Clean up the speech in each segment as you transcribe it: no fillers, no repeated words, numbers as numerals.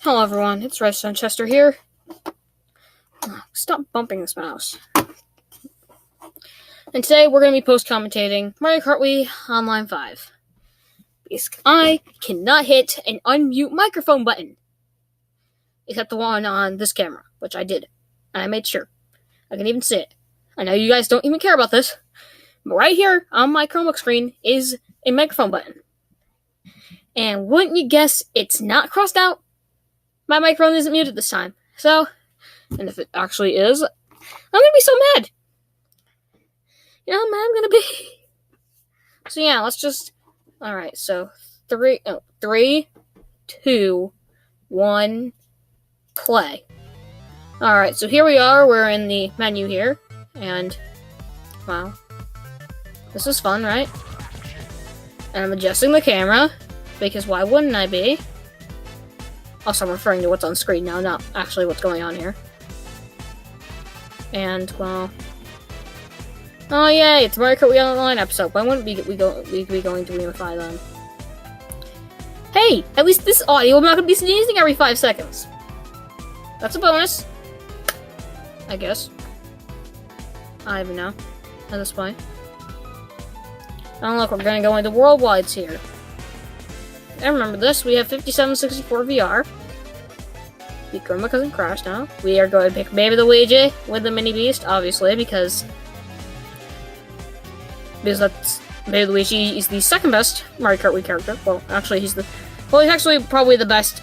Hello everyone, it's Redstone Chester here. Stop bumping this mouse. And today we're going to be post-commentating Mario Kart Wii Online 5. Because I cannot hit an unmute microphone button. Except the one on this camera, which I did. And I made sure. I can even see it. I know you guys don't even care about this. But right here on my Chromebook screen is a microphone button. And wouldn't you guess it's not crossed out? My microphone isn't muted this time. So, and if it actually is, I'm gonna be so mad. You know how mad I'm gonna be? So yeah, let's just... Alright, so 3, 2, 1, play. Alright, so here we are. We're in the menu here. And, wow. This is fun, right? And I'm adjusting the camera, because why wouldn't I be? Also, I'm referring to what's on screen now, not actually what's going on here. And, well... Oh, yay, it's Mario Kart Wii Online episode. Why wouldn't we be going to Unify them? Hey, at least this audio I'm not going to be sneezing every 5 seconds. That's a bonus. I guess. I don't even know at this point. Oh, look, we're going to go into Worldwides here. And remember this, we have 5764 VR. The Chroma doesn't crash now. We are going to pick Baby Luigi with the Mini Beast, obviously, because that's Baby Luigi is the second best Mario Kart Wii character. Well, actually, he's actually probably the best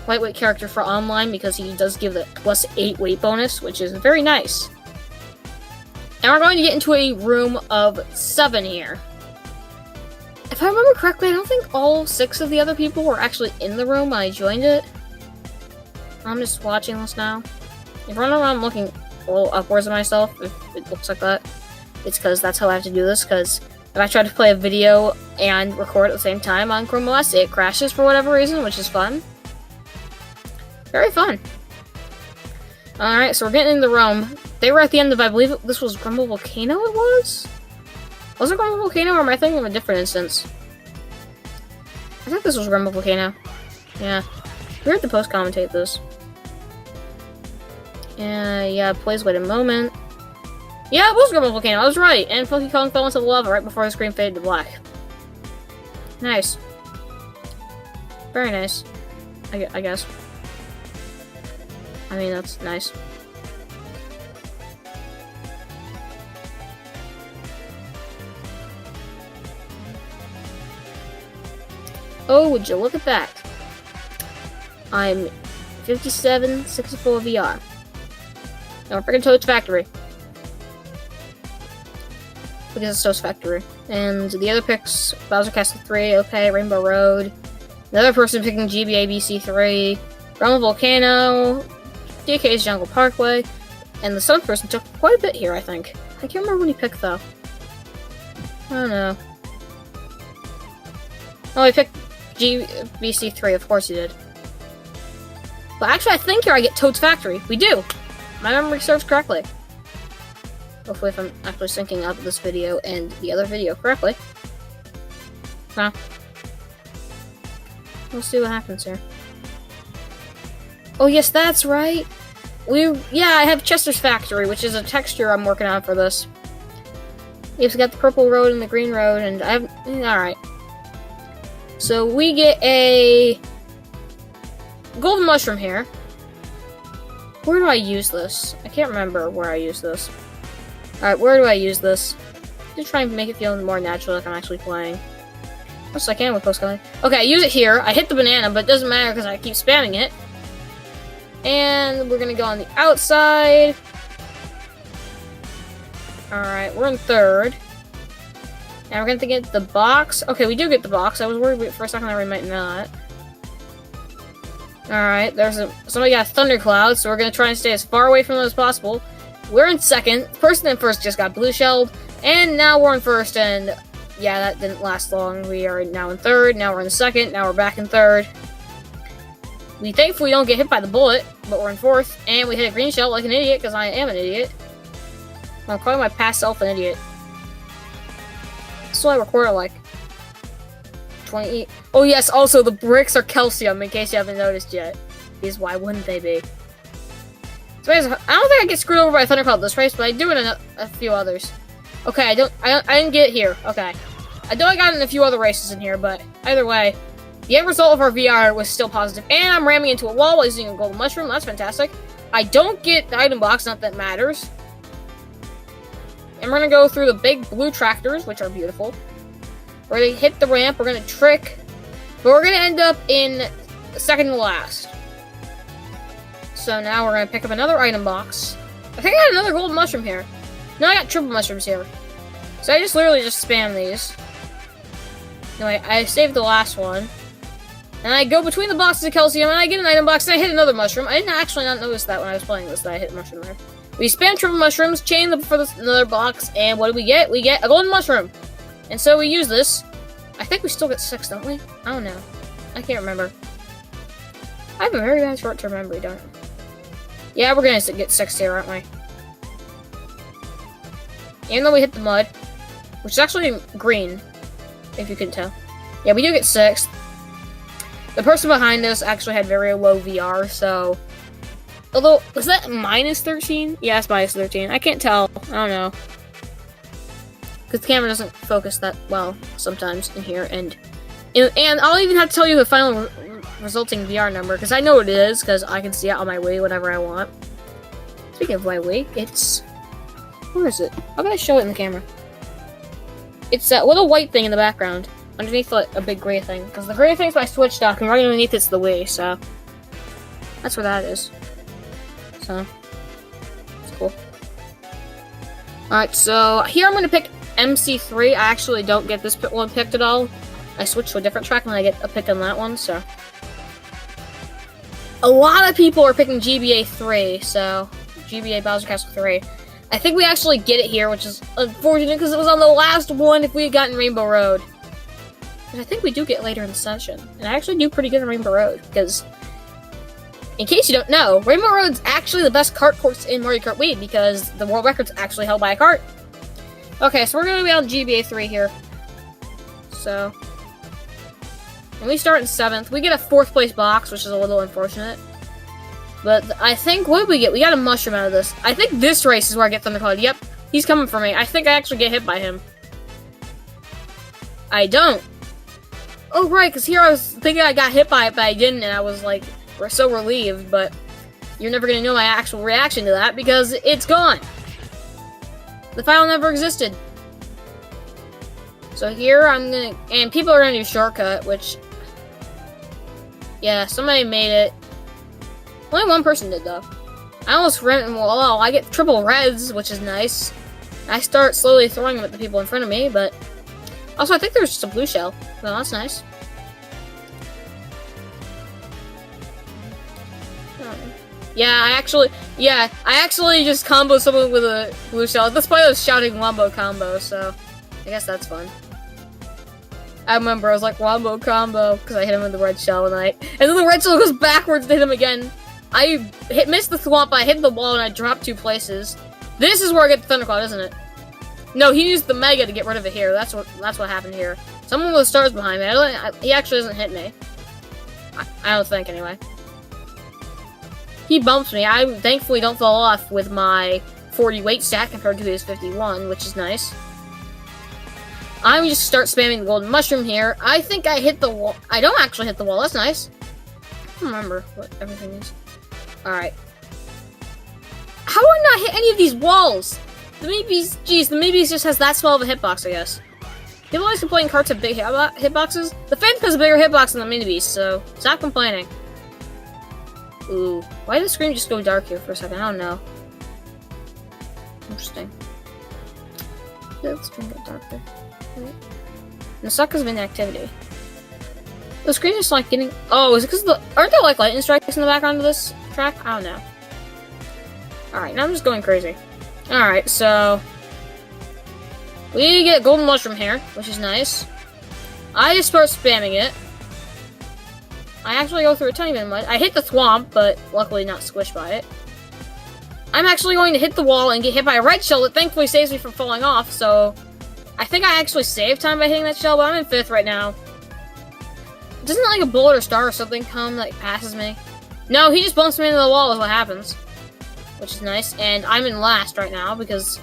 lightweight character for online because he does give the +8 weight bonus, which is very nice. And we're going to get into a room of 7 here. If I remember correctly, I don't think all 6 of the other people were actually in the room when I joined it. I'm just watching this now. If I run around looking a little upwards of myself, if it looks like that, it's because that's how I have to do this, because if I try to play a video and record at the same time on Chrome OS, it crashes for whatever reason, which is fun. Very fun. Alright, so we're getting in the room. They were at the end of, I believe this was Grumble Volcano it was? Was it Grumble Volcano, or am I thinking of a different instance? I think this was Grumble Volcano. Yeah. We have to post-commentate this. Yeah, please wait a moment. Yeah, it was Grumble Volcano, I was right! And Funky Kong fell into the lava right before the screen faded to black. Nice. Very nice. I guess. I mean, that's nice. Oh, would you look at that? I'm 5764 VR. No, we're freaking Toad's Factory. Because it's Toad's Factory. And the other picks, Bowser Castle 3, okay, Rainbow Road. Another person picking GBA BC3, Grumble Volcano, DK's Jungle Parkway, and the 7th person took quite a bit here, I think. I can't remember what he picked, though. I don't know. Oh, he picked GBC3, of course he did. But actually, I think here I get Toad's Factory. We do! My memory serves correctly. Hopefully if I'm actually syncing up this video and the other video correctly. Huh. We'll see what happens here. Oh yes, that's right! Yeah, I have Chester's Factory, which is a texture I'm working on for this. It's got the purple road and the green road, and I have... Alright. So we get a golden mushroom here. Where do I use this? I can't remember where I use this. Alright, where do I use this? Just trying to make it feel more natural, like I'm actually playing. Yes, I can with postcode. Okay, I use it here. I hit the banana, but it doesn't matter because I keep spamming it. And we're gonna go on the outside. Alright, we're in 3rd. Now we're gonna get the box. Okay, we do get the box. I was worried for a second that we might not. Alright, somebody got a thundercloud, so we're gonna try and stay as far away from them as possible. We're in 2nd. The person in 1st just got blue shelled. And now we're in 1st, and yeah, that didn't last long. We are now in 3rd, now we're in 2nd, now we're back in 3rd. We thankfully don't get hit by the bullet, but we're in 4th, and we hit a green shell like an idiot, because I am an idiot. I'm calling my past self an idiet. So I recorded like 20. Oh yes, also the bricks are calcium, in case you haven't noticed yet. Because why wouldn't they be? So I don't think I get screwed over by Thundercloud this race, but I do in a few others. Okay, I didn't get it here. Okay. I know I got in a few other races in here, but either way, the end result of our VR was still positive. And I'm ramming into a wall while using a golden mushroom. That's fantastic. I don't get the item box, not that matters. And we're gonna go through the big blue tractors, which are beautiful. We're gonna hit the ramp, we're gonna trick, but we're gonna end up in second to last. So now we're gonna pick up another item box. I think I got another golden mushroom here. No, I got triple mushrooms here. So I just literally just spam these. Anyway, I saved the last one. And I go between the boxes of calcium, and I get an item box, and I hit another mushroom. I didn't actually not notice that when I was playing this, that I hit a mushroom there. We spam triple mushrooms, chain them for another box, and what do we get? We get a golden mushroom. And so we use this. I think we still get 6, don't we? I don't know. I can't remember. I have a very bad short-term memory, don't I? Yeah, we're gonna get 6 here, aren't we? Even though we hit the mud, which is actually green, if you can tell. Yeah, we do get 6. The person behind us actually had very low VR, so... Although, was that minus 13? Yeah, it's minus 13. I can't tell. I don't know. Because the camera doesn't focus that well sometimes in here, and I'll even have to tell you the final resulting VR number, because I know what it is, because I can see it on my Wii whenever I want. Speaking of my Wii, it's... Where is it? How can I show it in the camera? It's that little white thing in the background, underneath like, a big gray thing, because the gray thing's my Switch dock, and right underneath it's the Wii, so... That's where that is. So... It's cool. Alright, so here I'm going to pick MC3. I actually don't get this one picked at all. I switch to a different track and I get a pick on that one, so... A lot of people are picking GBA 3, so... GBA Bowser Castle 3. I think we actually get it here, which is unfortunate because it was on the last one if we had gotten Rainbow Road. But I think we do get later in the session. And I actually do pretty good on Rainbow Road, because... In case you don't know, Rainbow Road's actually the best kart course in Mario Kart Wii, because the world record's actually held by a kart. Okay, so we're going to be on GBA 3 here. So... And we start in 7th. We get a 4th place box, which is a little unfortunate. But I think, what did we get? We got a mushroom out of this. I think this race is where I get Thundercloud. Yep, he's coming for me. I think I actually get hit by him. I don't. Oh, right, because here I was thinking I got hit by it, but I didn't, and I was, like, so relieved. But you're never going to know my actual reaction to that, because it's gone. The file never existed. So here I'm going to... And people are going to do shortcut, which... Yeah, somebody made it. Only one person did, though. I almost ran... Well, I get triple reds, which is nice. I start slowly throwing them at the people in front of me, but... Also, I think there's just a blue shell. Well, that's nice. Yeah, I actually just comboed someone with a blue shell. At this point, I was shouting Wombo combo, so... I guess that's fun. I remember, I was like, Wombo combo, because I hit him with the red shell, and then the red shell goes backwards to hit him again. I missed the thwomp, I hit the wall, and I dropped 2 places. This is where I get the Thundercloud, isn't it? No, he used the Mega to get rid of it here. That's what happened here. Someone with stars behind me. He actually doesn't hit me. I don't think, anyway. He bumps me. I thankfully don't fall off with my 40 weight stack compared to his 51, which is nice. I just start spamming the golden mushroom here. I think I hit the wall. I don't actually hit the wall. That's nice. I don't remember what everything is. Alright. How do I not hit any of these walls? The Meebies just has that small of a hitbox, I guess. People always complain carts have big hitboxes. The Phantom has a bigger hitbox than the Minibeast, so stop complaining. Ooh. Why did the screen just go dark here for a second? I don't know. Interesting. Did the screen go dark there? The suck of inactivity. The screen is like getting... Oh, is it because aren't there like lightning strikes in the background of this track? I don't know. Alright, now I'm just going crazy. Alright, so... We get golden mushroom here, which is nice. I just start spamming it. I actually go through a tiny bit of mud. I hit the thwomp, but luckily not squished by it. I'm actually going to hit the wall and get hit by a red shell that thankfully saves me from falling off, so... I think I actually saved time by hitting that shell, but I'm in 5th right now. Doesn't like a bullet or star or something come that passes me? No, he just bumps me into the wall is what happens. Which is nice. And I'm in last right now because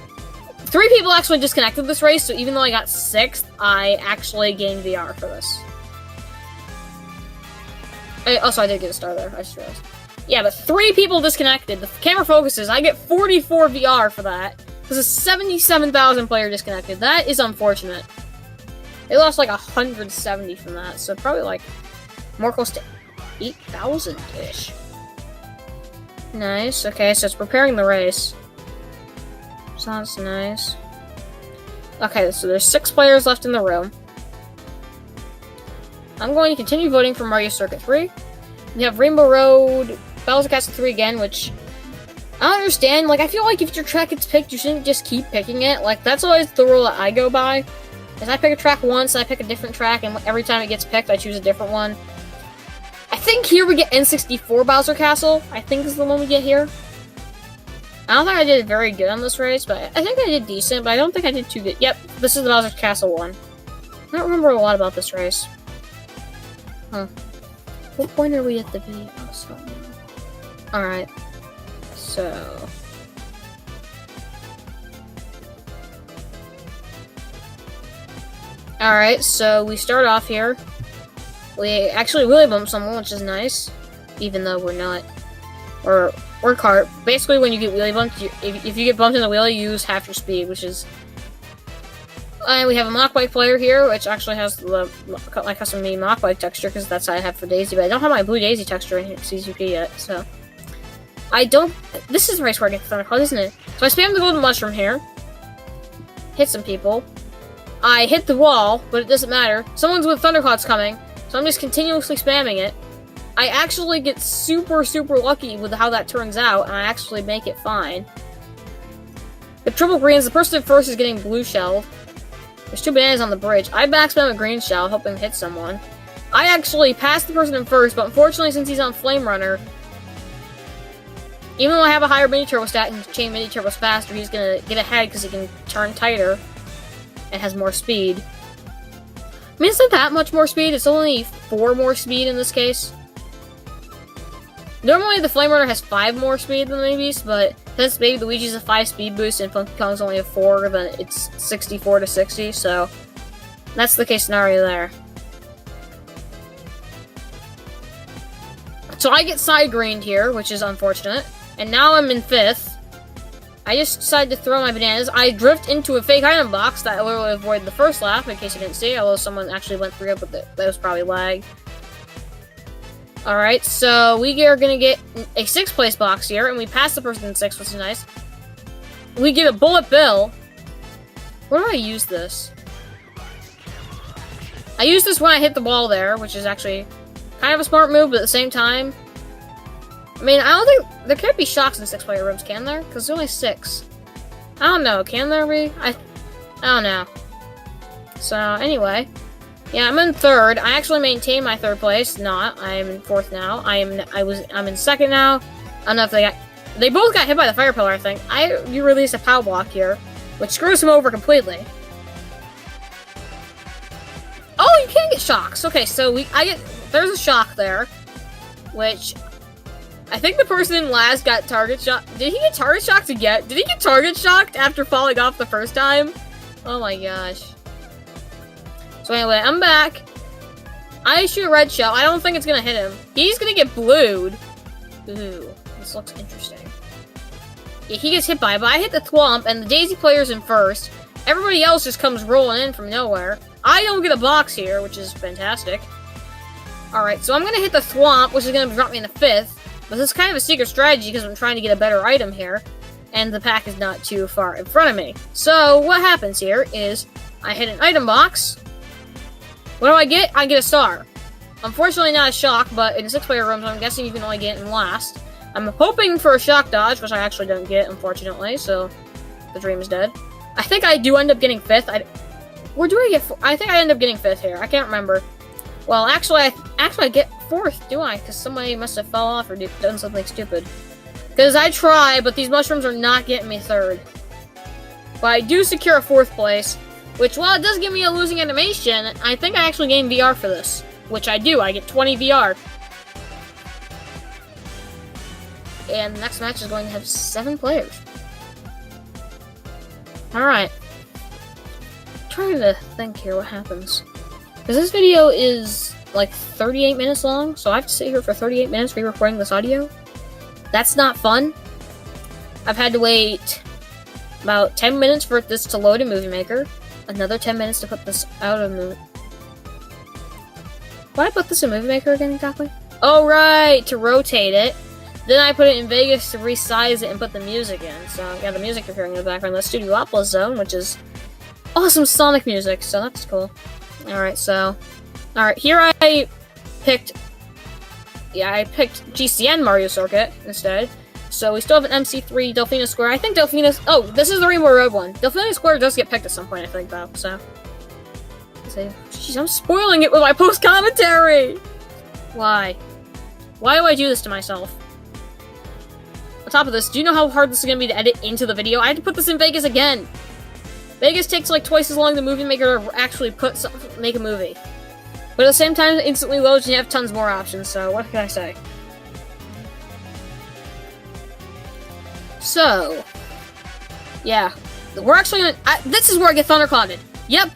3 people actually disconnected this race, so even though I got 6th, I actually gained VR for this. Also, I did get a star there, I just realized. Yeah, but 3 people disconnected. The camera focuses. I get 44 VR for that. Because a 77,000 player disconnected. That is unfortunate. They lost like 170 from that, so probably like more close to 8,000-ish. Nice. Okay, so it's preparing the race. So that's nice. Okay, so there's 6 players left in the room. I'm going to continue voting for Mario Circuit 3. We have Rainbow Road, Bowser Castle 3 again, which I don't understand. Like, I feel like if your track gets picked, you shouldn't just keep picking it. Like, that's always the rule that I go by. Is I pick a track once, I pick a different track, and every time it gets picked, I choose a different one. I think here we get N64 Bowser Castle, I think is the one we get here. I don't think I did very good on this race, but I think I did decent, but I don't think I did too good. Yep, this is the Bowser Castle one. I don't remember a lot about this race. Huh. What point are we at the video? Alright. So... Alright, so we start off here. We actually wheelie bump someone, which is nice. Even though we're not. Or Kart. Basically, when you get wheelie bumped, if you get bumped in the wheelie, you lose half your speed, which is... And we have a mock bike player here, which actually has my custom made mock bike texture, because that's what I have for Daisy, but I don't have my Blue Daisy texture in CCP yet, so... I don't... This is the race where I get the Thundercloud, isn't it? So I spam the golden mushroom here. Hit some people. I hit the wall, but it doesn't matter. Someone's with Thunderclouds coming, so I'm just continuously spamming it. I actually get super, super lucky with how that turns out, and I actually make it fine. The triple greens, the person in first is getting blue shelled. There's 2 bananas on the bridge. I back spam a green shell, hoping to hit someone. I actually passed the person in first, but unfortunately, since he's on Flame Runner, even though I have a higher mini turbo stat and chain mini turbos faster, he's gonna get ahead because he can turn tighter and has more speed. I mean, it's not that much more speed. It's only 4 more speed in this case. Normally, the Flame Runner has 5 more speed than the Mini Beast, but since Baby Luigi's a 5 speed boost and Funky Kong's only a 4, then it's 64 to 60, so that's the case scenario there. So I get side greened here, which is unfortunate, and now I'm in 5th. I just decided to throw my bananas. I drift into a fake item box that will avoid the first lap, in case you didn't see, although someone actually went through it, but that was probably lag. Alright, so we are going to get a 6th place box here, and we pass the person in 6th, which is nice. We get a bullet bill. Where do I use this? I use this when I hit the wall there, which is actually kind of a smart move, but at the same time... I mean, I don't think... There can't be shocks in 6-player rooms, can there? Because there's only 6. I don't know, can there be? I don't know. So, anyway... Yeah, I'm in 3rd. I actually maintained my 3rd place. Not. I'm in 4th now. I'm in 2nd now. I don't know if they both got hit by the fire pillar, I think. You released a power block here, which screws him over completely. Oh, you can get shocks. Okay, so there's a shock there, which I think the person in last got target shocked. Did he get target shocked again? Did he get target shocked after falling off the first time? Oh my gosh. So anyway, I'm back. I shoot a red shell. I don't think it's gonna hit him. He's gonna get blued. Ooh, this looks interesting. Yeah, he gets hit by it, but I hit the thwomp, and the Daisy player's in first. Everybody else just comes rolling in from nowhere. I don't get a box here, which is fantastic. Alright, so I'm gonna hit the thwomp, which is gonna drop me in the 5th. But this is kind of a secret strategy because I'm trying to get a better item here. And the pack is not too far in front of me. So what happens here is I hit an item box. What do I get? I get a star. Unfortunately not a shock, but in 6-player rooms I'm guessing you can only get it in last. I'm hoping for a shock dodge, which I actually don't get, unfortunately, so the dream is dead. I think I do end up getting 5th. Where do I get I think I end up getting 5th here. I can't remember. Well, actually I get 4th, do I? Because somebody must have fell off or done something stupid. Because I try, but these mushrooms are not getting me 3rd. But I do secure a 4th place. Which, while it does give me a losing animation, I think I actually gained VR for this. which I do. I get 20 VR. And the next match is going to have 7 players. Alright. Trying to think here what happens. Because this video is like 38 minutes long, so I have to sit here for 38 minutes re-recording this audio. That's not fun. I've had to wait about 10 minutes for this to load in Movie Maker. Another 10 minutes to put this out of Movie... Why did I put this in Movie Maker again exactly? Oh right, to rotate it. Then I put it in Vegas to resize it and put the music in. So yeah, the music you're hearing in the background, the Studiopolis Zone, which is awesome Sonic music, so that's cool. Alright, so... Alright, here I picked... Yeah, I picked GCN Mario Circuit instead. So we still have an MC3 Delfino Square. I think Delfino... Oh, this is the Rainbow Road one. Delfino Square does get picked at some point, I think, though, so... Jeez, I'm spoiling it with my post-commentary! Why? Why do I do this to myself? On top of this, do you know how hard this is going to be to edit into the video? I had to put this in Vegas again! Vegas takes like twice as long to Movie Maker to actually make a movie. But at the same time, it instantly loads and you have tons more options, so what can I say? So, yeah. We're actually gonna... this is where I get thunderclouded. Yep.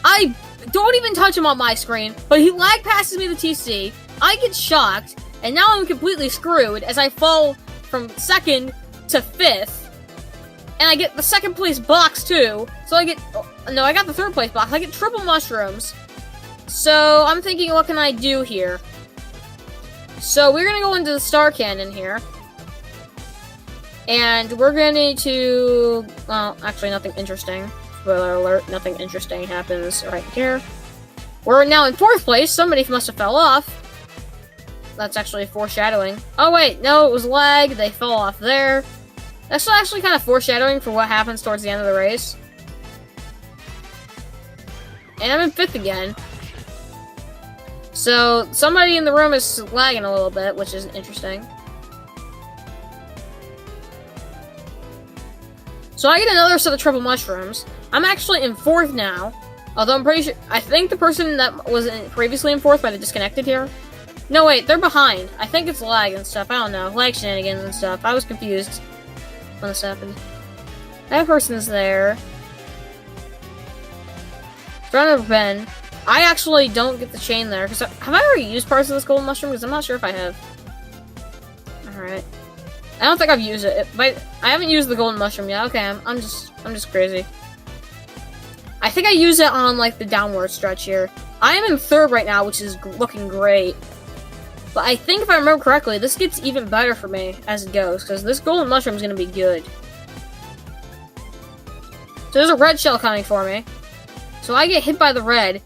I don't even touch him on my screen, but he lag passes me the TC. I get shocked, and now I'm completely screwed as I fall from 2nd to 5th. And I get the 2nd place box too. So I get... No, I got the 3rd place box. I get triple mushrooms. So I'm thinking, what can I do here? So we're gonna go into the Star Cannon here. And we're going to... Well, actually nothing interesting. Spoiler alert, nothing interesting happens right here. We're now in 4th place. Somebody must have fell off. That's actually foreshadowing. Oh wait, no, it was lag. They fell off there. That's actually kind of foreshadowing for what happens towards the end of the race. And I'm in 5th again. So, somebody in the room is lagging a little bit, which is interesting. So I get another set of triple mushrooms. I'm actually in 4th now. Although I'm pretty sure... I think the person that was previously in 4th might have disconnected here. No, wait, they're behind. I think it's lag and stuff. I don't know. Lag shenanigans and stuff. I was confused when this happened. That person's there. Trying to Ben. I actually don't get the chain there. Cause have I already used parts of this golden mushroom? Because I'm not sure if I have. Alright. I don't think I've used it, but I haven't used the golden mushroom yet. Okay, I'm just crazy. I think I use it on like the downward stretch here. I am in 3rd right now, which is looking great. But I think if I remember correctly, this gets even better for me as it goes, because this golden mushroom is going to be good. So there's a red shell coming for me. So I get hit by the red.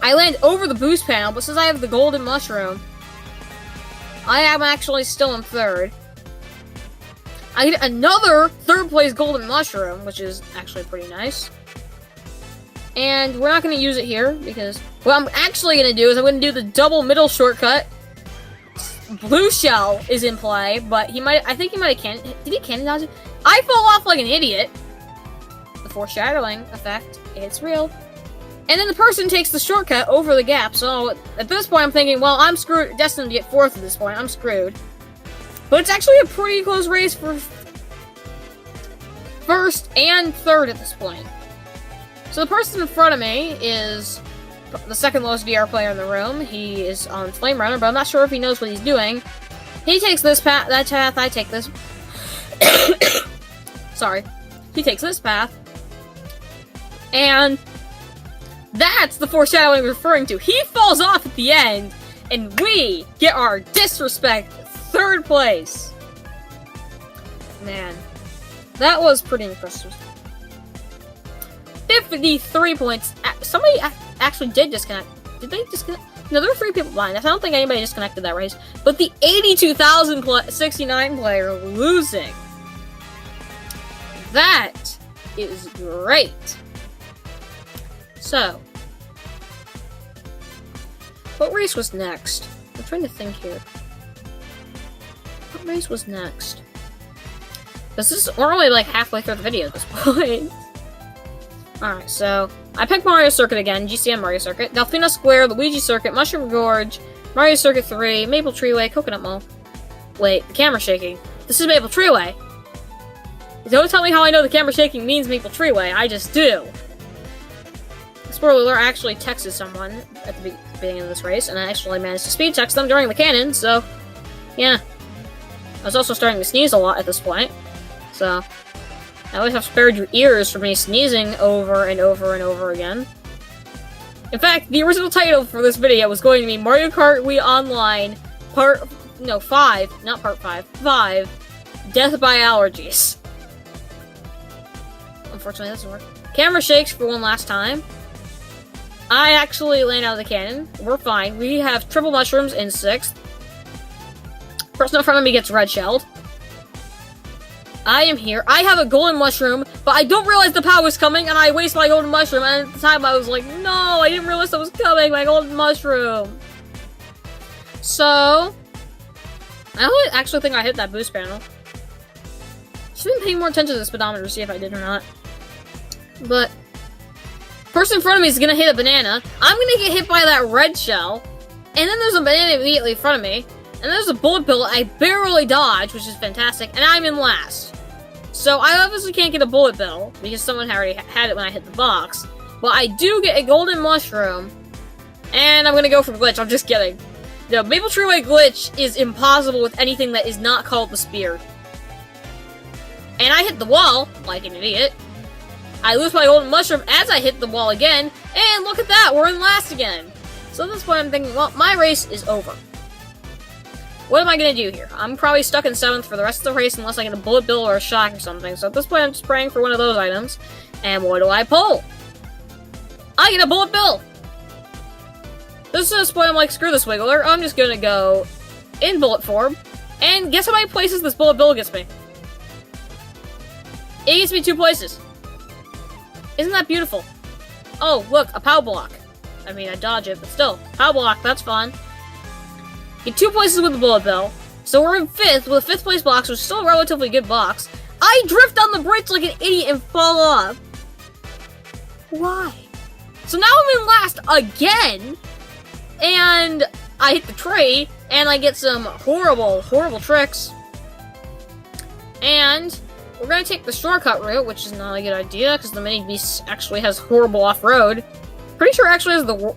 I land over the boost panel, but since I have the golden mushroom, I am actually still in 3rd. I get another 3rd place golden mushroom, which is actually pretty nice. And we're not going to use it here, because what I'm actually going to do is I'm going to do the double middle shortcut. Blue shell is in play, but I think he might have did he cannon dodge it? I fall off like an idiot. The foreshadowing effect, it's real. And then the person takes the shortcut over the gap, so at this point I'm thinking, well, I'm screwed, destined to get 4th at this point, I'm screwed. But it's actually a pretty close race for 1st and 3rd at this point. So the person in front of me is the 2nd lowest VR player in the room. He is on Flame Runner, but I'm not sure if he knows what he's doing. He takes this path, that path, I take this. Sorry. He takes this path. And that's the foreshadowing I'm referring to. He falls off at the end, and we get our disrespect 3rd place. Man, that was pretty impressive. 53 points. Somebody actually did disconnect. Did they disconnect? No, there were 3 people behind us. I don't think anybody disconnected that race. But the 82,069 player losing. That is great. So, what race was next? I'm trying to think here. What race was next? We're only like halfway through the video at this point. Alright, so I picked Mario Circuit again, GCM Mario Circuit, Delfino Square, Luigi Circuit, Mushroom Gorge, Mario Circuit 3, Maple Treeway, Coconut Mall. Wait, the camera's shaking. This is Maple Treeway. Don't tell me how I know the camera shaking means Maple Treeway, I just do. Spoiler alert, I actually texted someone at the beginning of this race, and I actually managed to speed text them during the cannon, so, yeah. I was also starting to sneeze a lot at this point, so I always have spared your ears for me sneezing over and over and over again. In fact, the original title for this video was going to be Mario Kart Wii Online Part 5, not Part 5, 5, Death by Allergies. Unfortunately, that doesn't work. Camera shakes for one last time. I actually land out of the cannon. We're fine. We have triple mushrooms in 6th. Person in front of me gets red shelled. I am here. I have a golden mushroom, but I don't realize the power is coming, and I waste my golden mushroom, and at the time I was like, no, I didn't realize that was coming, my golden mushroom. So, I actually think I hit that boost panel. Should have been paying more attention to the speedometer to see if I did or not. But, person in front of me is gonna hit a banana. I'm gonna get hit by that red shell, and then there's a banana immediately in front of me, and there's a bullet bill I barely dodge, which is fantastic, and I'm in last. So I obviously can't get a bullet bill, because someone already had it when I hit the box. But I do get a golden mushroom, and I'm gonna go for glitch. I'm just kidding. The Maple Treeway glitch is impossible with anything that is not called the spear. And I hit the wall, like an idiot. I lose my golden mushroom as I hit the wall again, and look at that, we're in last again. So at this point I'm thinking, well, my race is over. What am I gonna do here? I'm probably stuck in 7th for the rest of the race unless I get a bullet bill or a shock or something. So at this point, I'm just praying for one of those items. And what do I pull? I get a bullet bill! This is point I'm like, screw this Wiggler. I'm just gonna go in bullet form. And guess how many places this bullet bill gets me? It gets me 2 places. Isn't that beautiful? Oh, look, a POW block. I mean, I dodge it, but still. POW block, that's fun. Get 2 places with the bullet bill. So we're in 5th with a 5th place box, which is still a relatively good box. I drift on the bridge like an idiot and fall off. Why? So now I'm in last again. And I hit the tree, and I get some horrible, horrible tricks. And we're gonna take the shortcut route, which is not a good idea, because the mini beast actually has horrible off-road. Pretty sure it actually has the...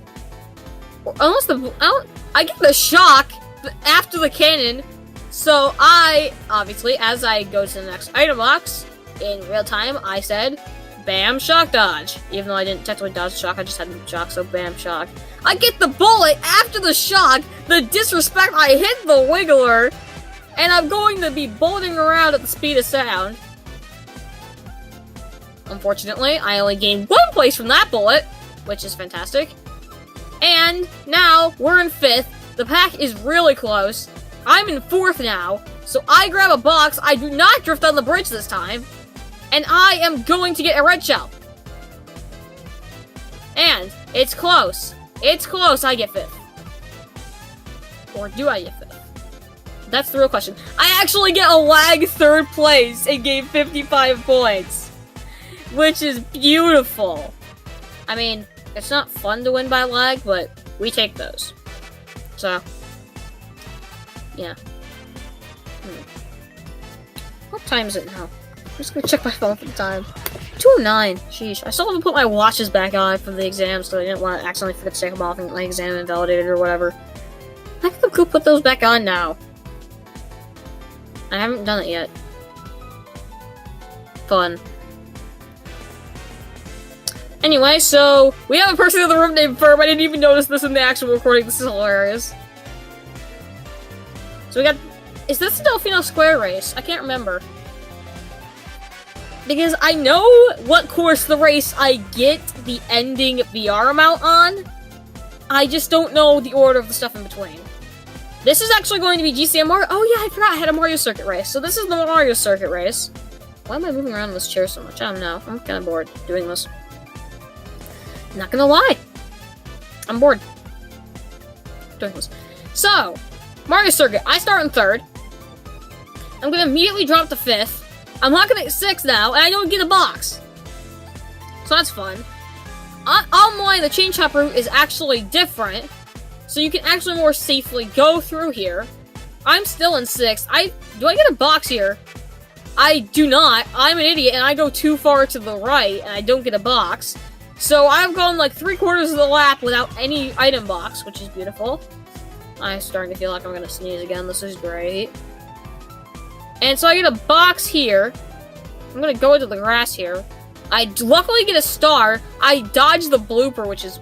Unless the... I get the shock after the cannon, so I, obviously, as I go to the next item box, in real time, I said, bam, shock dodge. Even though I didn't technically dodge the shock, I just had the shock, so bam, shock. I get the bullet after the shock, the disrespect, I hit the Wiggler, and I'm going to be bolting around at the speed of sound. Unfortunately, I only gained 1 place from that bullet, which is fantastic. And now, we're in 5th. The pack is really close. I'm in 4th now. So I grab a box. I do not drift on the bridge this time. And I am going to get a red shell. And it's close. It's close. I get 5th. Or do I get 5th? That's the real question. I actually get a lag 3rd place and gain 55 points. Which is beautiful. I mean... It's not fun to win by lag, but we take those. So, yeah. What time is it now? I'm just gonna check my phone for the time. 2:09. Sheesh. I still haven't put my watches back on for the exam, so I didn't want to accidentally forget to take them off and get my exam invalidated or whatever. I could go put those back on now. I haven't done it yet. Fun. Anyway, so, we have a person in the room named Firm. I didn't even notice this in the actual recording. This is hilarious. So we got... Is this the Delfino Square race? I can't remember. Because I know what course the race I get the ending VR amount on. I just don't know the order of the stuff in between. This is actually going to be GCM Mario... Oh yeah, I forgot I had a Mario Circuit race. So this is the Mario Circuit race. Why am I moving around in this chair so much? I don't know. I'm kind of bored doing this. Not gonna lie. I'm bored doing this. So, Mario Circuit. I start in 3rd. I'm gonna immediately drop to 5th. I'm not gonna get 6th now, and I don't get a box. So that's fun. Online, the chain chomp route is actually different, so you can actually more safely go through here. I'm still in 6th. Do I get a box here? I do not. I'm an idiot, and I go too far to the right, and I don't get a box. So I've gone like 3/4 of the lap without any item box, which is beautiful. I'm starting to feel like I'm gonna sneeze again. This is great. And so I get a box here. I'm gonna go into the grass here. I luckily get a star. I dodge the blooper, which is,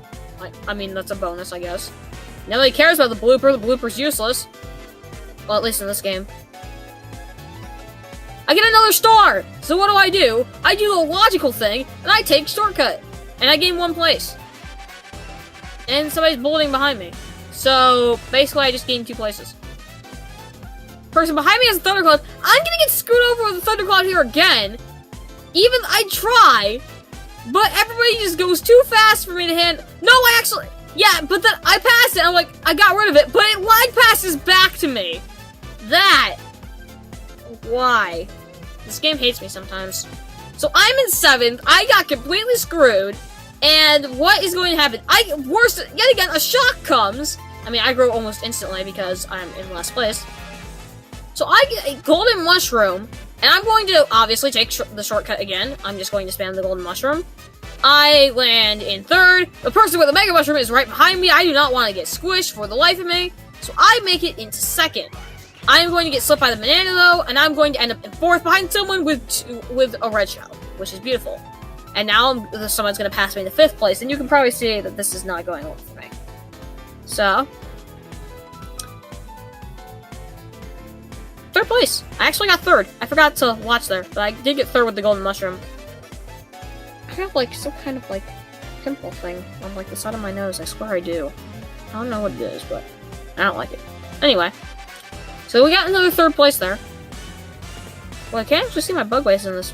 I mean, that's a bonus, I guess. Nobody cares about the blooper. The blooper's useless. Well, at least in this game. I get another star! So what do? I do the logical thing, and I take shortcut. And I gain 1 place. And somebody's bulleting behind me. So, basically, I just gained 2 places. Person behind me has a thundercloud. I'm gonna get screwed over with a thundercloud here again. Even I try, but everybody just goes too fast for me to hand. No, I actually, yeah, but then I passed it. I'm like, I got rid of it, but it lag passes back to me. Why? This game hates me sometimes. So I'm in 7th. I got completely screwed. And what is going to happen? Yet again, a shock comes. I mean, I grow almost instantly because I'm in last place. So I get a golden mushroom. And I'm going to, obviously, take the shortcut again. I'm just going to spam the golden mushroom. I land in 3rd. The person with the mega mushroom is right behind me. I do not want to get squished for the life of me. So I make it into 2nd. I'm going to get slipped by the banana, though. And I'm going to end up in 4th behind someone with a red shell, which is beautiful. And now someone's going to pass me in the 5th place. And you can probably see that this is not going well for me. So 3rd place. I actually got 3rd. I forgot to watch there, but I did get 3rd with the golden mushroom. I have like some kind of like pimple thing on like the side of my nose. I swear I do. I don't know what it is, but I don't like it. Anyway, so we got another 3rd place there. Well, I can't actually see my bug waste in this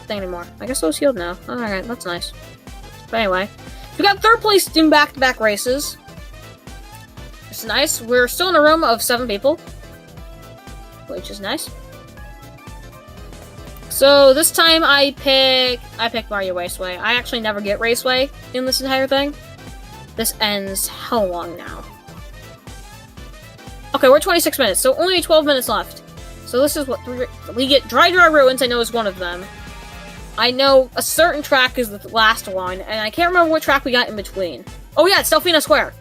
thing anymore. I guess those healed now. Alright, that's nice. But anyway, we got 3rd place in back-to-back races. It's nice. We're still in a room of 7 people, which is nice. So this time I pick Mario Raceway. I actually never get Raceway in this entire thing. This ends how long now? Okay, we're 26 minutes, so only 12 minutes left. So this is what we get. Dry Ruins, I know, is one of them. I know a certain track is the last one, and I can't remember what track we got in between. Oh yeah, it's Delfino Square.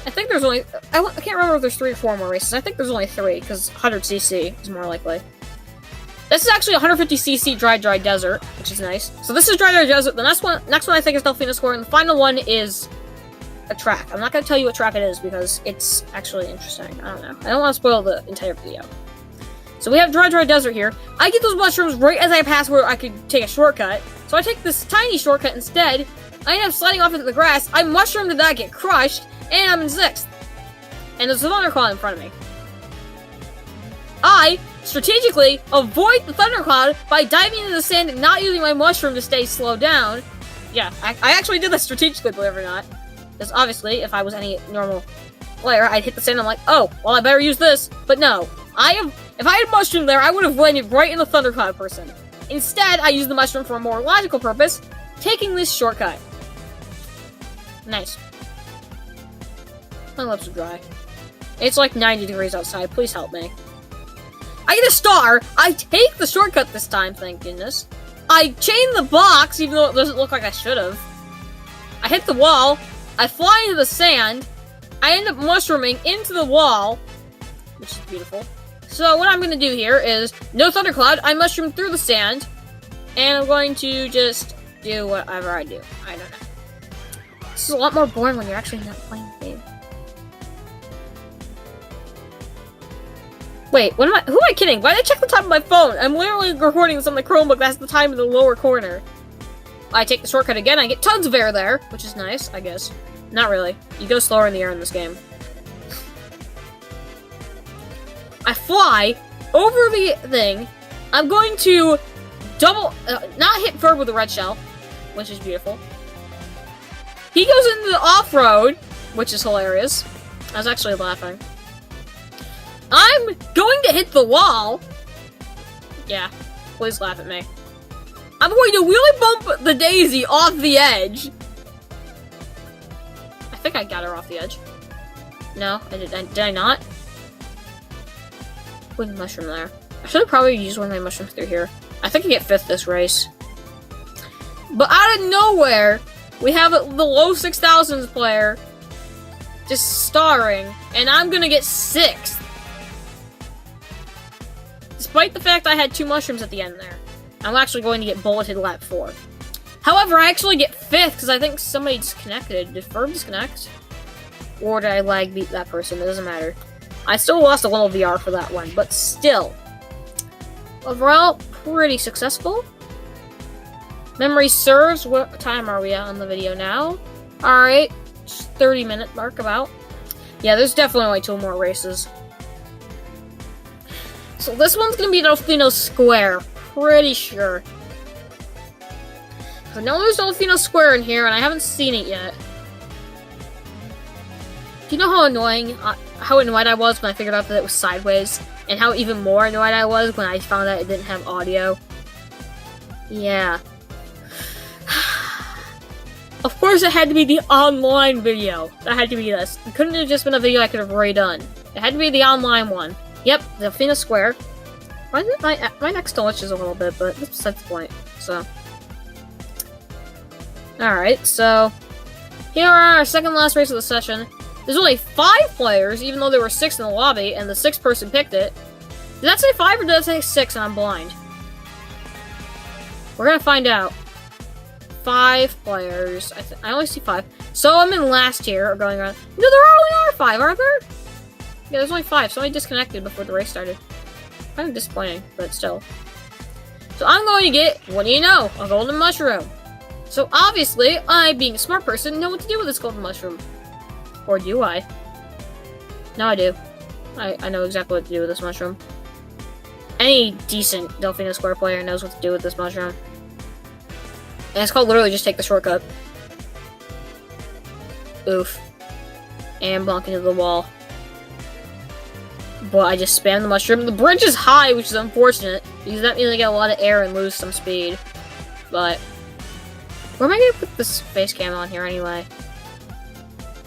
I think there's only, I can't remember if there's 3 or 4 more races. I think there's only 3, because 100cc is more likely. This is actually 150cc Dry Desert, which is nice. So this is Dry Desert. The next one I think is Delfino Square, and the final one is a track. I'm not going to tell you what track it is, because it's actually interesting. I don't know. I don't want to spoil the entire video. So we have Dry Desert here. I get those mushrooms right as I pass where I could take a shortcut. So I take this tiny shortcut instead. I end up sliding off into the grass. I mushroom did not get crushed, and I'm in 6th. And there's a thundercloud in front of me. I strategically avoid the thundercloud by diving into the sand and not using my mushroom to stay slowed down. Yeah, I actually did this strategically, believe it or not. Because obviously, if I was any normal player, I'd hit the sand and I'm like, oh, well, I better use this. But no, if I had mushroom there, I would have landed right in the thundercloud person. Instead, I used the mushroom for a more logical purpose, taking this shortcut. Nice. My lips are dry. It's like 90 degrees outside. Please help me. I get a star. I take the shortcut this time, thank goodness. I chain the box, even though it doesn't look like I should have. I hit the wall. I fly into the sand. I end up mushrooming into the wall, which is beautiful. So what I'm going to do here is, no thundercloud. I mushroom through the sand, and I'm going to just do whatever I do. I don't know. This is a lot more boring when you're actually not playing the game. Wait, who am I kidding? Why did I check the top of my phone? I'm literally recording this on my Chromebook. That's the time in the lower corner. I take the shortcut again. I get tons of air there, which is nice, I guess. Not really. You go slower in the air in this game. I fly over the thing. I'm going to not hit Ferb with the red shell, which is beautiful. He goes into the off-road, which is hilarious. I was actually laughing. I'm going to hit the wall. Yeah, please laugh at me. I'm going to wheelie bump the Daisy off the edge. I think I got her off the edge. No, did I not? Wooden mushroom there. I should have probably used one of my mushrooms through here. I think I get 5th this race. But out of nowhere, we have the low 6000s player just starring, and I'm gonna get 6th. Despite the fact I had 2 mushrooms at the end there. I'm actually going to get bulleted lap 4. However, I actually get 5th because I think somebody disconnected. Did Ferb disconnect? Or did I lag beat that person? It doesn't matter. I still lost a little VR for that one, but still. Overall, pretty successful. Memory serves. What time are we at on the video now? Alright, 30-minute mark about. Yeah, there's definitely only 2 more races. So this one's gonna be Delfino Square. Pretty sure. I know there's Delfino Square in here, and I haven't seen it yet. Do you know how annoyed I was when I figured out that it was sideways? And how even more annoyed I was when I found out it didn't have audio? Yeah. Of course it had to be the online video. That had to be this. It couldn't have just been a video I could have redone. It had to be the online one. Yep, Delfino Square. My neck still itches a little bit, but that's besides the point. So. Alright, so. Here are our second last race of the session. There's only 5 players, even though there were 6 in the lobby, and the 6th person picked it. Did that say 5 or did that say 6 and I'm blind? We're gonna find out. 5 players. I only see 5. So I'm in last here, or going around. No, there only are 5, aren't there? Yeah, there's only 5. Somebody disconnected before the race started. Kind of disappointing, but still. So I'm going to get, what do you know, a golden mushroom. So obviously, I, being a smart person, know what to do with this golden mushroom. Or do I? No, I do. I know exactly what to do with this mushroom. Any decent Delfino Square player knows what to do with this mushroom. And it's called literally just take the shortcut. Oof. And bonk into the wall. But I just spammed the mushroom. The bridge is high, which is unfortunate, because that means I get a lot of air and lose some speed. But where am I gonna put this face cam on here anyway?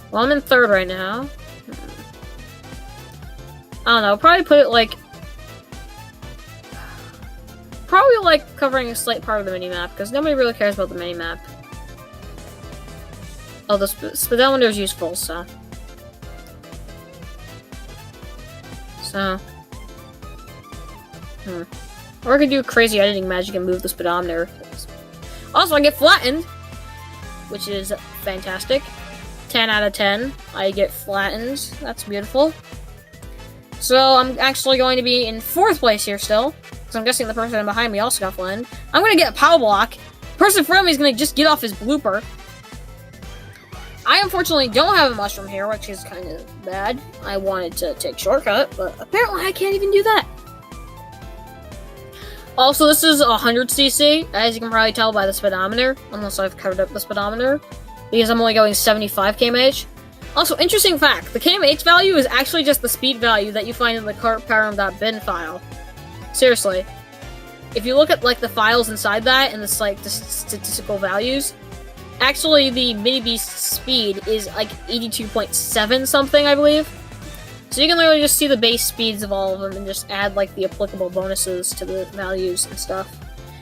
Well, I'm in 3rd right now. I don't know, probably put it like... Probably like covering a slight part of the minimap, because nobody really cares about the minimap. Oh, the speedometer is useful, so... Or I could do crazy editing magic and move the speedometer. Also, I get flattened, which is fantastic. 10 out of 10. I get flattened. That's beautiful. So I'm actually going to be in 4th place here still, because I'm guessing the person behind me also got flattened. I'm going to get a power block. The person in front of me is going to just get off his blooper. I unfortunately don't have a mushroom here, which is kind of bad. I wanted to take shortcut, but apparently I can't even do that. Also, this is 100cc, as you can probably tell by the speedometer, unless I've covered up the speedometer, because I'm only going 75 km/h. Also, interesting fact, the km/h value is actually just the speed value that you find in the kartparam.bin file. Seriously. If you look at, like, the files inside that, and the, like, the statistical values, actually, the Mini Beast speed is like 82.7 something, I believe. So you can literally just see the base speeds of all of them and just add like the applicable bonuses to the values and stuff.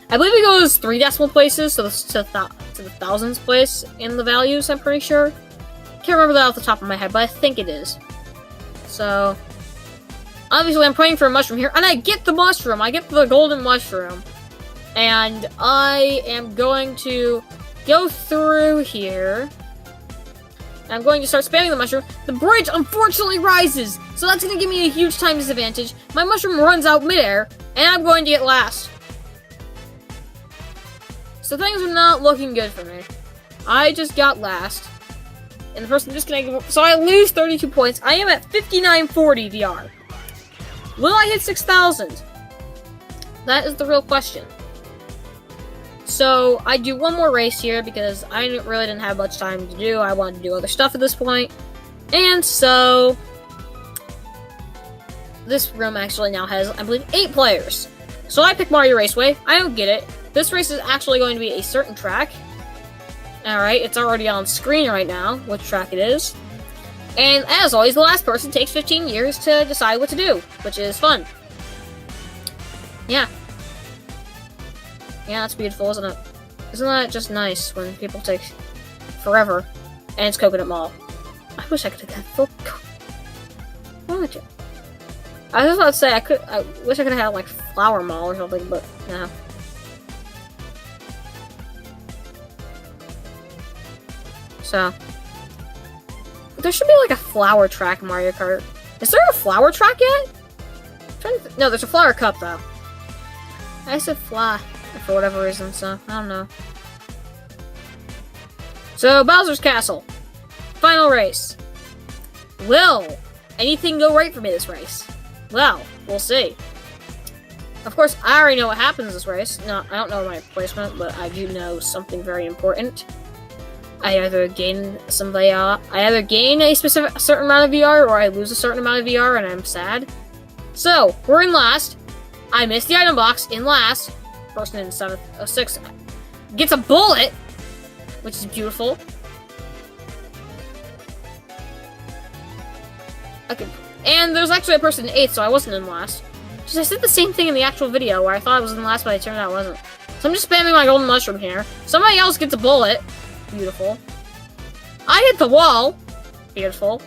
I believe it goes 3 decimal places, so to the thousands place in the values, I'm pretty sure. Can't remember that off the top of my head, but I think it is. So, obviously I'm praying for a mushroom here, and I get the mushroom! I get the golden mushroom. And I am going to go through here. I'm going to start spamming the mushroom. The bridge unfortunately rises, so that's going to give me a huge time disadvantage. My mushroom runs out midair, and I'm going to get last. So things are not looking good for me. I just got last. And the person disconnected, so I lose 32 points. I am at 5940 VR. Will I hit 6,000? That is the real question. So, I do one more race here because I really didn't have much time to do. I wanted to do other stuff at this point. And so, this room actually now has, I believe, 8 players. So I pick Mario Raceway. I don't get it. this race is actually going to be a certain track. Alright, it's already on screen right now, which track it is. And as always, the last person takes 15 years to decide what to do, which is fun. Yeah. Yeah, that's beautiful, isn't it? Isn't that just nice when people take forever? And it's Coconut Mall. I wish I could have had Why would you? I was about to say I wish I could have had like Flower Mall or something, but no. So there should be like a flower track in Mario Kart. Is there a flower track yet? No, there's a flower cup though. I said fly for whatever reason, so I don't know. So Bowser's Castle. Final race. Will anything go right for me this race? Well, we'll see. Of course, I already know what happens this race. No, I don't know my placement, but I do know something very important. I either gain a certain amount of VR, or I lose a certain amount of VR, and I'm sad. So, we're in last. I missed the item box in last. Person in 6th gets a bullet, which is beautiful. Okay, and there's actually a person in 8th, so I wasn't in last. Just I said the same thing in the actual video, where I thought I was in last, but it turned out I wasn't. So I'm just spamming my golden mushroom here. Somebody else gets a bullet. Beautiful. I hit the wall. Beautiful.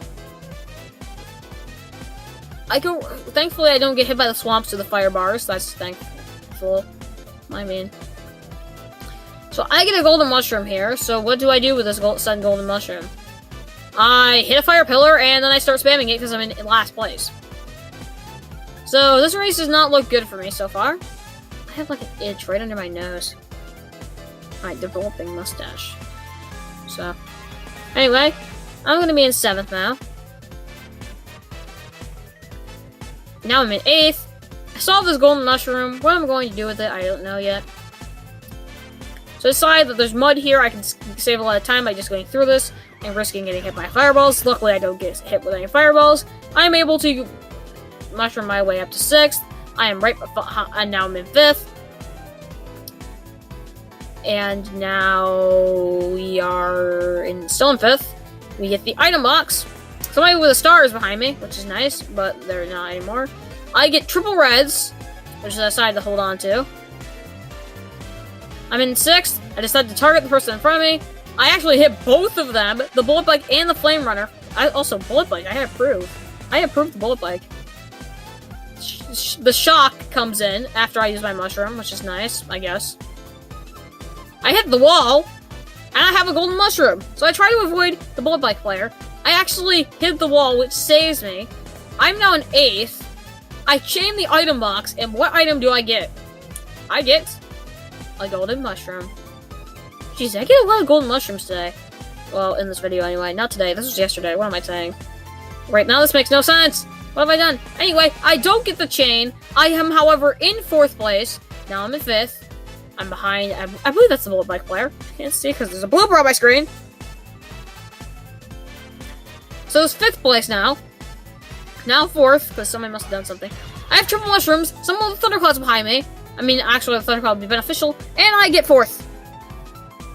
Thankfully, I don't get hit by the swamps or the fire bars. That's thankful. I mean. So I get a golden mushroom here. So what do I do with this sudden golden mushroom? I hit a fire pillar, and then I start spamming it because I'm in last place. So this race does not look good for me so far. I have like an itch right under my nose. My developing mustache. So, anyway, I'm gonna be in 7th now. Now I'm in 8th. I solved this golden mushroom. What I'm going to do with it, I don't know yet. So I decided that there's mud here. I can save a lot of time by just going through this and risking getting hit by fireballs. Luckily, I don't get hit with any fireballs. I'm able to mushroom my way up to 6th. I am and now I'm in 5th. And now we are still in 5th. We get the item box. Somebody with a star is behind me, which is nice, but they're not anymore. I get triple reds, which I decided to hold on to. I'm in 6th. I decided to target the person in front of me. I actually hit both of them, the bullet bike and the flame runner. Bullet bike, I approved the bullet bike. The shock comes in after I use my mushroom, which is nice, I guess. I hit the wall, and I have a golden mushroom. So I try to avoid the bullet bike player. I actually hit the wall, which saves me. I'm now in 8th. I chain the item box, and what item do I get? I get a golden mushroom. Jeez, I get a lot of golden mushrooms today. Well, in this video anyway. Not today. This was yesterday. What am I saying? Right now, this makes no sense. What have I done? Anyway, I don't get the chain. I am, however, in 4th place. Now I'm in 5th. I'm behind. I believe that's the bullet bike player. Can't see because there's a blooper on my screen. So it's 5th place now. Now 4th, because somebody must have done something. I have triple mushrooms. Some of the thunderclouds behind me. I mean, actually, the thundercloud would be beneficial. And I get 4th.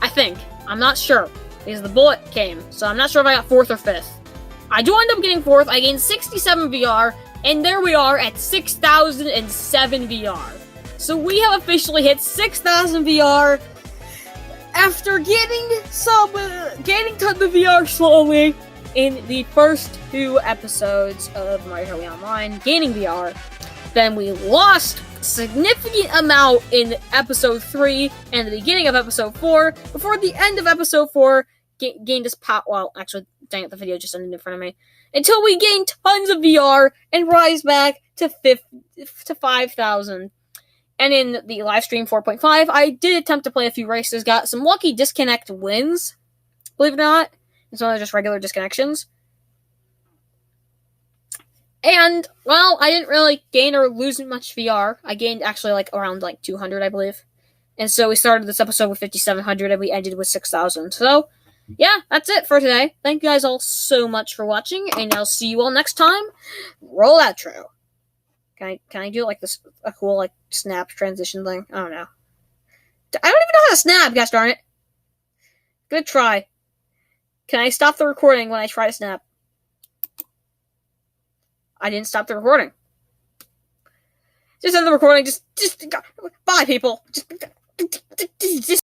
I think. I'm not sure. Because the bullet came. So I'm not sure if I got 4th or 5th. I do end up getting 4th. I gained 67 VR. And there we are at 6,007 VR. So we have officially hit 6,000 VR after getting tons of VR slowly in the first 2 episodes of Mario Kart Wii Online, gaining VR. Then we lost a significant amount in episode 3 and the beginning of episode 4. Before the end of episode 4, gained this well, actually, dang it, the video just ended in front of me. Until we gained tons of VR and rise back to 5,000. And in the live stream 4.5, I did attempt to play a few races, got some lucky disconnect wins, believe it or not. It's one of just regular disconnections. And, well, I didn't really gain or lose much VR. I gained actually around 200, I believe. And so we started this episode with 5,700 and we ended with 6,000. So, yeah, that's it for today. Thank you guys all so much for watching, and I'll see you all next time. Roll outro. Can I do this, a cool snap transition thing? I don't know. I don't even know how to snap, gosh darn it. Good try. Can I stop the recording when I try to snap? I didn't stop the recording. Just end the recording. Just bye, people. Just